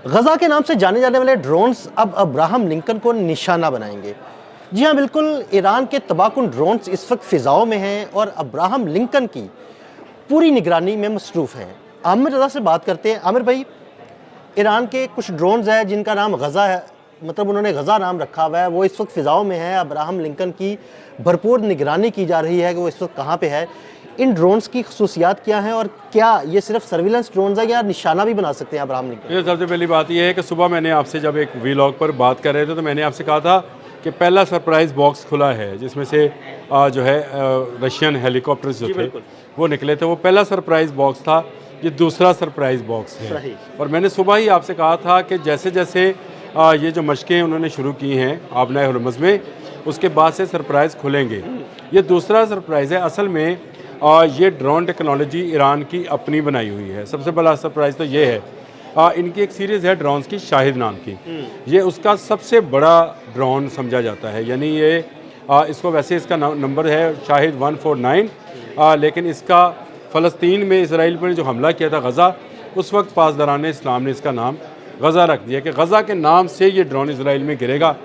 गजा के नाम से जाने जाने वाले ड्रोन्स अब अब्राहम लिंकन को निशाना बनाएंगे। जी हाँ, बिल्कुल, ईरान के तबाहकुन ड्रोन्स इस वक्त फ़िज़ाओं में हैं और अब्राहम लिंकन की पूरी निगरानी में मसरूफ़ हैं। आमिर रज़ा से बात करते हैं। आमिर भाई, ईरान के कुछ ड्रोन्स हैं जिनका नाम गज़ा है, मतलब उन्होंने गज़ा नाम रखा हुआ है, वो इस वक्त फ़िज़ाओं में है। अब्राहम लिंकन की भरपूर निगरानी की जा रही है कि वो इस वक्त कहाँ पे है। इन ड्रोन्स की खसूसियात क्या हैं और क्या ये सिर्फ सर्विलेंस ड्रोन्स है या निशाना भी बना सकते हैं अब्राहम लिंकन? ये सबसे पहली बात यह है कि सुबह मैंने आपसे जब एक वीलॉग पर बात कर रहे थे तो मैंने आपसे कहा था कि पहला सरप्राइज़ बॉक्स खुला है जिसमें से जो है रशियन हेलीकॉप्टर्स जो थे वो निकले थे। वो पहला सरप्राइज़ बॉक्स था। ये दूसरा सरप्राइज़ बॉक्स है। सही। और मैंने सुबह ही आपसे कहा था कि जैसे जैसे ये जो मशक़ें उन्होंने शुरू की हैं आबनाए हुर्मुज़ में, उसके बाद से सरप्राइज़ खुलेंगे। ये दूसरा सरप्राइज़ है। असल में ये ड्रोन टेक्नोलॉजी ईरान की अपनी बनाई हुई है। सबसे बड़ा सरप्राइज़ तो ये है, इनकी एक सीरीज़ है ड्रोन्स की, शाहिद नाम की। ये उसका सबसे बड़ा ड्रोन समझा जाता है। यानी ये इसको वैसे इसका नंबर है शाहिद 149, लेकिन इसका फ़लस्तीन में इसराइल पर जो हमला किया था गज़ा, उस वक्त पासदारान इस्लाम ने इसका नाम गज़ा रख दिया कि गज़ा के नाम से ये ड्रोन इसराइल में गिरेगा।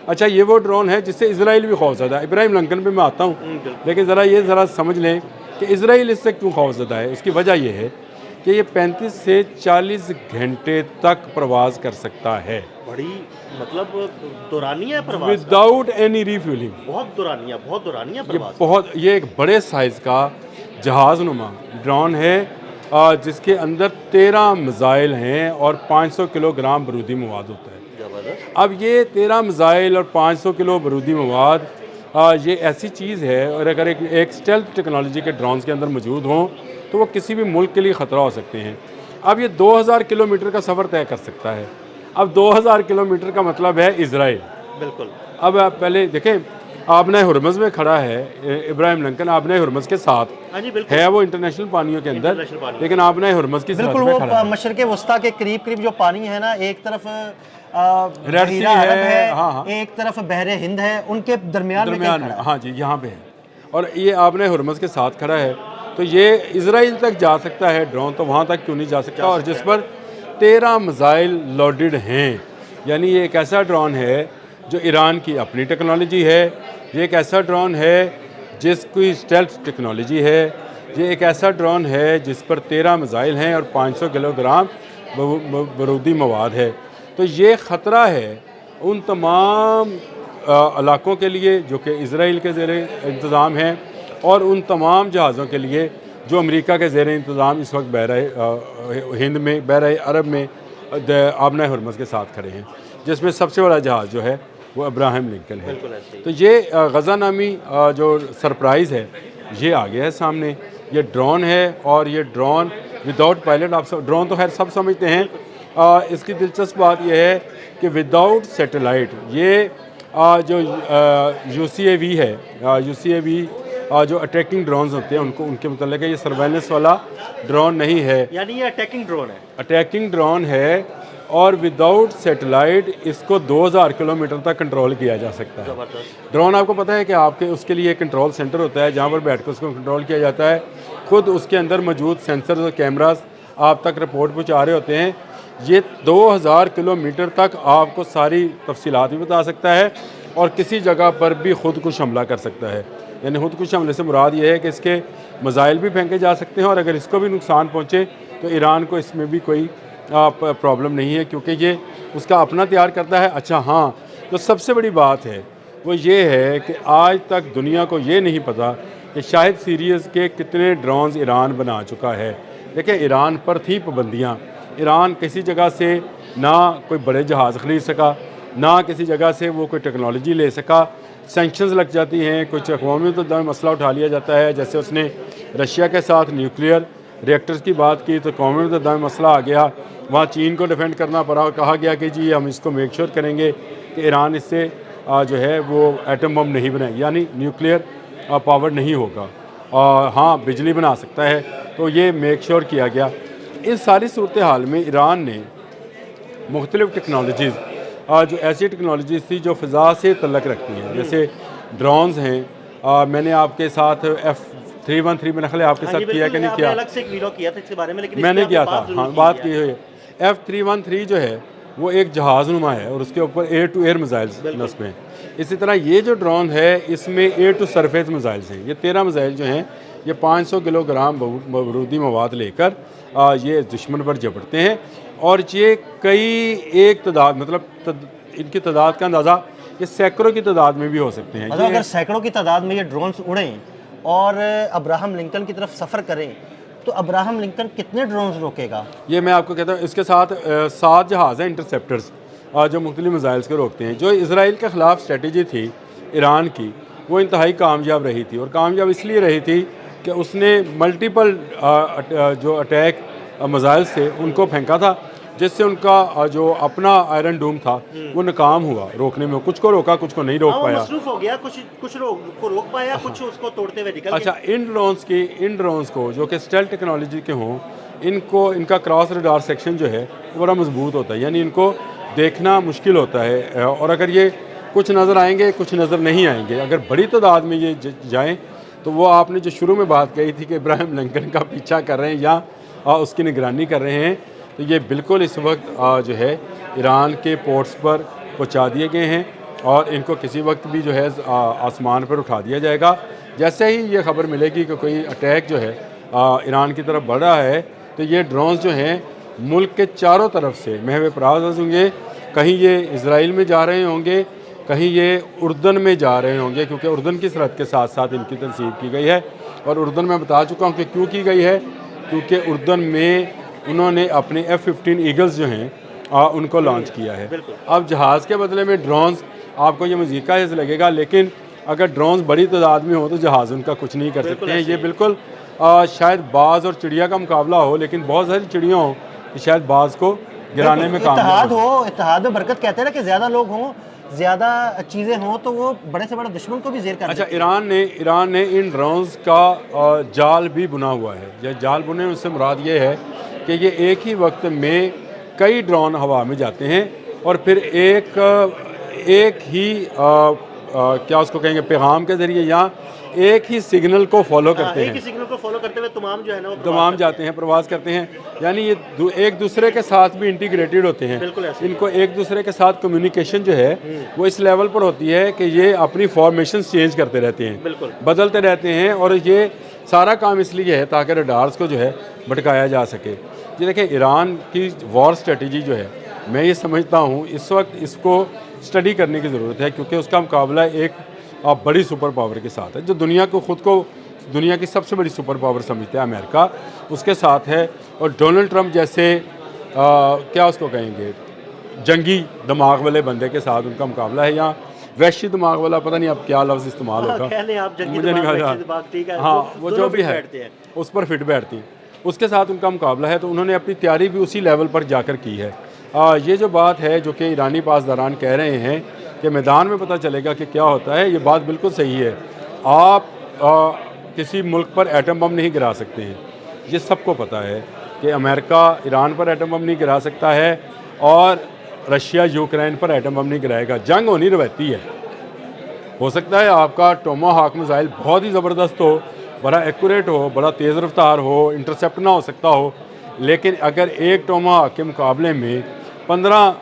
अच्छा, ये वो ड्रोन है जिससे इसराइल भी खौफज़दा है। इब्राहिम लिंकन पे मैं आता हूँ, लेकिन ज़रा समझ लें कि इसराइल इससे क्यों खौफज़दा है। उसकी वजह यह है कि ये 35 से 40 घंटे तक प्रवास कर सकता है, बड़ी, मतलब दुरानिया प्रवास का। Without any refuelling. बहुत दुरानिया ये एक बड़े साइज़ का जहाज़ नुमा ड्रोन है, जिसके अंदर 13 मिसाइल हैं और 500 किलोग्राम बारूदी मवाद होता है। जबरदस्त। अब ये 13 मिसाइल और 500 किलो बारूदी मवाद, ये ऐसी चीज़ है, और अगर एक स्टेल्थ टेक्नोलॉजी के ड्रोन्स के अंदर मौजूद हों तो वो किसी भी मुल्क के लिए ख़तरा हो सकते हैं। अब ये 2000 किलोमीटर का सफ़र तय कर सकता है। अब 2000 किलोमीटर का मतलब है इसराइल। बिल्कुल। अब आप पहले देखें, आबनाए हुर्मुज़ में खड़ा है इब्राहिम लिंकन, आबनाए हुर्मुज़ के साथ हाँ जी, बिल्कुल है, वो इंटरनेशनल पानियों के अंदर, इंटरनेशनल पानी। लेकिन आबनाए हुर्मुज़ की बिल्कुल, सरहद वो पे खड़ा है। मशरक़ वस्ता के करीब जो पानी है ना, एक तरफ रेड सी बहीरा अरब है, हाँ हाँ, एक तरफ बहरे हिंद है, उनके दरमियान में में, हाँ जी, यहाँ पे है। और ये आबनाए हुर्मुज़ के साथ खड़ा है, तो ये इसराइल तक जा सकता है ड्रोन, तो वहाँ तक क्यों नहीं जा सकता। और जिस पर 13 मिसाइल लोडेड हैं। यानी ये एक ऐसा ड्रोन है जो ईरान की अपनी टेक्नोलॉजी है। ये एक ऐसा ड्रोन है जिसकी स्टेल्थ टेक्नोलॉजी है। ये एक ऐसा ड्रोन है जिस पर 13 मिसाइल हैं और 500 किलोग्राम बारूदी मवाद है। तो ये ख़तरा है उन तमाम इलाकों के लिए जो कि इसराइल के ज़ेरे इंतज़ाम हैं, और उन तमाम जहाज़ों के लिए जो अमेरिका के ज़ेरे इंतज़ाम इस वक्त बहरा हिंद में, बहरा अरब में आबनाए हुर्मुज़ के साथ खड़े हैं, जिसमें सबसे बड़ा जहाज़ जो है वो अब्राहम लिंकन है। तो ये गज़ा नामी जो सरप्राइज़ है ये आ गया है सामने। ये ड्रोन है, और ये ड्रोन विदाउट पायलट, आप ड्रोन तो खैर सब समझते हैं। इसकी दिलचस्प बात यह है कि विदाउट सैटेलाइट ये जो UCAV है, UCAV जो अटैकिंग ड्रोन्स होते हैं उनके मतलब है ये सर्वेलेंस वाला ड्रोन नहीं है, यानी ये अटैकिंग ड्रोन है। अटैकिंग ड्रोन है, और विदाउट सैटेलाइट इसको 2000 किलोमीटर तक कंट्रोल किया जा सकता है। ड्रोन आपको पता है कि आपके उसके लिए एक कंट्रोल सेंटर होता है जहाँ पर बैठ कर उसको कंट्रोल किया जाता है। खुद उसके अंदर मौजूद सेंसर और कैमरास आप तक रिपोर्ट पहुँचा रहे होते हैं। ये 2000 किलोमीटर तक आपको सारी तफसीलात भी बता सकता है, और किसी जगह पर भी खुदकुश हमला कर सकता है। यानी खुदकुश हमले से मुराद ये है कि इसके मिसाइल भी फेंके जा सकते हैं, और अगर इसको भी नुकसान पहुँचे तो ईरान को इसमें भी कोई प्रॉब्लम नहीं है, क्योंकि ये उसका अपना तैयार करता है। अच्छा हाँ, तो सबसे बड़ी बात है वो ये है कि आज तक दुनिया को ये नहीं पता कि शाहिद सीरीज़ के कितने ड्रोन्स ईरान बना चुका है। देखिए, ईरान पर थी पाबंदियाँ, ईरान किसी जगह से ना कोई बड़े जहाज़ ख़रीद सका, ना किसी जगह से वो कोई टेक्नोलॉजी ले सका। सैंक्शंस लग जाती हैं, कुछ अक़वाम मुत्तहिदा में मसला उठा लिया जाता है। जैसे उसने रशिया के साथ न्यूक्लियर रिएक्टर्स की बात की तो अक़वाम मुत्तहिदा में मसला आ गया, वहाँ चीन को डिफेंड करना पड़ा, और कहा गया कि जी हम इसको मेक श्योर करेंगे कि ईरान इससे जो है वो एटम बम नहीं बनाएगी, यानी न्यूक्लियर पावर नहीं होगा, और हाँ बिजली बना सकता है। तो ये मेक श्योर किया गया। इस सारी सूरत हाल में ईरान ने मुख्तलिफ़ टेक्नोलॉजीज़, जो ऐसी टेक्नोलॉजीज़ थी जो फ़िज़ा से तल्लुक़ रखती हैं, जैसे ड्रोन्स हैं। मैंने आपके साथ F313 में नखले आपके साथ किया कि नहीं किया? अलग से एक वीडियो किया था इसके बारे में, लेकिन मैंने किया था, हाँ बात की हुई है। F313 जो है वो एक जहाज़ नुमा है और उसके ऊपर एयर टू एयर मिसाइल्स नस्ब हैं। इसी तरह ये जो ड्रोन है इसमें एयर टू सरफेस मिसाइल्स हैं। ये 13 मिसाइल जो हैं ये 500 किलोग्राम बारूदी मवाद लेकर ये दुश्मन पर झपटते हैं और ये कई एक तादाद मतलब इनकी तादाद का अंदाज़ा ये सैकड़ों की तादाद में भी हो सकते हैं। मतलब अगर सैकड़ों की तादाद में ये ड्रोन्स उड़ें और अब्राहम लिंकन की तरफ सफ़र करें तो अब्राहम लिंकन कितने ड्रोन्स रोकेगा? ये मैं आपको कहता हूँ, इसके साथ 7 जहाज़ हैं इंटरसेप्टर्स जो मुख्तलिफ मिसाइल्स को रोकते हैं। जो इसराइल के ख़िलाफ़ स्ट्रेटजी थी ईरान की वो इंतहाई कामयाब रही थी और कामयाब इसलिए रही थी कि उसने मल्टीपल जो अटैक मिसाइल्स थे उनको फेंका था, जिससे उनका जो अपना आयरन डूम था वो नाकाम हुआ रोकने में। कुछ को रोका, कुछ को नहीं रोक पाया। मसरूफ हो गया, कुछ को रोक पाया, कुछ उसको तोड़ते हुए निकल अच्छा, इन ड्रोन्स को जो कि स्टेल्थ टेक्नोलॉजी के हों, इनका क्रॉस रडार सेक्शन जो है वो बड़ा मजबूत होता है, यानी इनको देखना मुश्किल होता है और अगर ये कुछ नज़र आएंगे कुछ नज़र नहीं आएंगे। अगर बड़ी तादाद में ये जाएँ तो वो आपने जो शुरू में बात कही थी कि इब्राहिम लिंकन का पीछा कर रहे हैं या उसकी निगरानी कर रहे हैं, तो ये बिल्कुल इस वक्त जो है ईरान के पोर्ट्स पर पहुंचा दिए गए हैं और इनको किसी वक्त भी जो है आसमान पर उठा दिया जाएगा। जैसे ही ये खबर मिलेगी कि कोई अटैक जो है ईरान की तरफ बढ़ रहा है तो ये ड्रोन्स जो हैं मुल्क के चारों तरफ से महवे पराज होंगे। कहीं ये इसराइल में जा रहे होंगे, कहीं ये उर्दन में जा रहे होंगे, क्योंकि उर्दन की सरहद के साथ साथ इनकी तनसीब की गई है। और उर्दन में बता चुका हूँ कि क्यों की गई है, क्योंकि उर्दन में उन्होंने अपने F-15 ईगल्स जो हैं उनको लॉन्च किया है। अब जहाज़ के बदले में ड्रोन्स, आपको ये मज़ीद का हिस्सा लगेगा, लेकिन अगर ड्रोन्स बड़ी तादाद में हो तो जहाज़ उनका कुछ नहीं कर सकते हैं। ये बिल्कुल शायद बाज और चिड़िया का मुकाबला हो, लेकिन बहुत सारी चिड़िया हों कि शायद बाज को गिराने में कामयाब हो। इत्तेहाद में बरकत कहते हैं ना कि ज़्यादा लोग हों, ज़्यादा चीज़ें हों तो वो बड़े से बड़े दुश्मन को भी ज़ेर कर। अच्छा, ईरान ने इन ड्रोन्स का जाल भी बुना हुआ है। यह जाल बुने उससे मुराद ये है कि ये एक ही वक्त में कई ड्रोन हवा में जाते हैं और फिर एक ही क्या उसको कहेंगे पैगाम के ज़रिए या एक ही सिग्नल को फॉलो करते हैं। एक ही सिग्नल को फॉलो करते हुए तमाम जो है ना वो तमाम जाते हैं, प्रवास करते हैं। यानी ये एक दूसरे के साथ भी इंटीग्रेटेड होते हैं। इनको एक दूसरे के साथ कम्युनिकेशन जो है वो इस लेवल पर होती है कि ये अपनी फॉर्मेशन चेंज करते रहते हैं, बदलते रहते हैं और ये सारा काम इसलिए है ताकि रडार्स को जो है भटकाया जा सके। ये देखिए, ईरान की वॉर स्ट्रेटजी जो है, मैं ये समझता हूँ इस वक्त इसको स्टडी करने की ज़रूरत है, क्योंकि उसका मुकाबला एक बड़ी सुपर पावर के साथ है, जो दुनिया को ख़ुद को दुनिया की सबसे बड़ी सुपर पावर समझते हैं, अमेरिका उसके साथ है। और डोनाल्ड ट्रंप जैसे क्या उसको कहेंगे जंगी दिमाग वाले बंदे के साथ उनका मुकाबला है, या वैश्य दिमाग वाला, पता नहीं अब क्या लफ्ज़ इस्तेमाल होगा, मुझे नहीं पता। हाँ, वो जो भी है उस पर फिट बैठती हैं, उसके साथ उनका मुकाबला है। तो उन्होंने अपनी तैयारी भी उसी लेवल पर जाकर की है। ये जो बात है जो कि ईरानी पासदारान कह रहे हैं कि मैदान में पता चलेगा कि क्या होता है, ये बात बिल्कुल सही है। आप किसी मुल्क पर एटम बम नहीं गिरा सकते हैं, ये सबको पता है कि अमेरिका ईरान पर एटम बम नहीं गिरा सकता है और रशिया यूक्रेन पर एटम बम नहीं गिराएगा। जंग होनी रवायती है। हो सकता है आपका टोमाहॉक मिसाइल बहुत ही ज़बरदस्त हो, बड़ा एक्यूरेट हो, बड़ा तेज़ रफ्तार हो, इंटरसेप्ट ना हो सकता हो, लेकिन अगर एक टोमाहॉक के मुकाबले में 15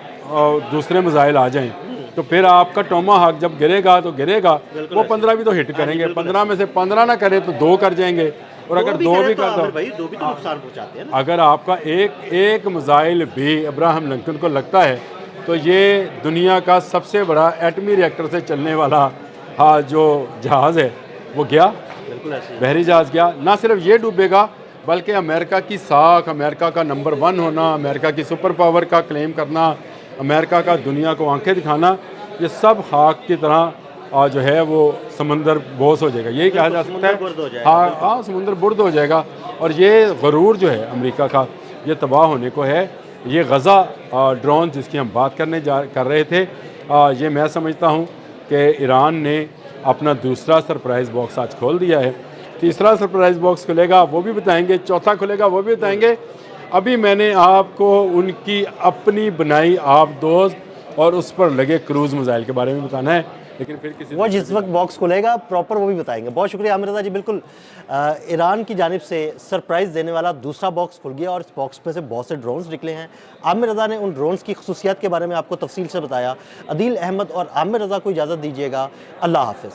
दूसरे मिसाइल आ जाएं तो फिर आपका टोमाहॉक जब गिरेगा तो गिरेगा, वो 15 भी तो हिट करेंगे। 15 में से 15 ना करे तो 2 कर जाएंगे, और अगर 2 भी कर दो, नुकसान पहुंचाते हैं। अगर आपका एक मिसाइल भी इब्राहिम लिंकन को लगता है तो ये दुनिया का सबसे बड़ा एटमी रिएक्टर से चलने वाला जो जहाज़ है वो गया, बहरी जहाज़ गया। ना सिर्फ ये डूबेगा बल्कि अमेरिका की साख, अमेरिका का नंबर 1 होना, अमेरिका की सुपर पावर का क्लेम करना, अमेरिका का दुनिया को आंखें दिखाना, ये सब खाक की तरह जो है वो समंदर बोस हो जाएगा, यही कहा जा सकता है। हाँ, समुंदर बुर्द हो जाएगा। और ये गरूर जो है अमेरिका का, ये तबाह होने को है। ये गज़ा ड्रोन जिसकी हम बात कर रहे थे, ये मैं समझता हूँ कि ईरान ने अपना दूसरा सरप्राइज़ बॉक्स आज खोल दिया है। तीसरा सरप्राइज़ बॉक्स खुलेगा वो भी बताएंगे, चौथा खुलेगा वो भी बताएंगे। अभी मैंने आपको उनकी अपनी बनाई आप दोस्त और उस पर लगे क्रूज़ मिसाइल के बारे में बताना है। लेकिन फिर किसी वो जिस वक्त बॉक्स खुलेगा प्रॉपर वो भी बताएंगे। बहुत शुक्रिया आमिर रज़ा जी। बिल्कुल ईरान की जानिब से सरप्राइज़ देने वाला दूसरा बॉक्स खुल गया और इस बॉक्स में से बहुत से ड्रोन्स निकले हैं। आमिर रज़ा ने उन ड्रोन्स की खसूसियात के बारे में आपको तफसील से बताया। अदील अहमद और आमिर रज़ा को इजाज़त दीजिएगा। अल्लाह हाफ़िज़।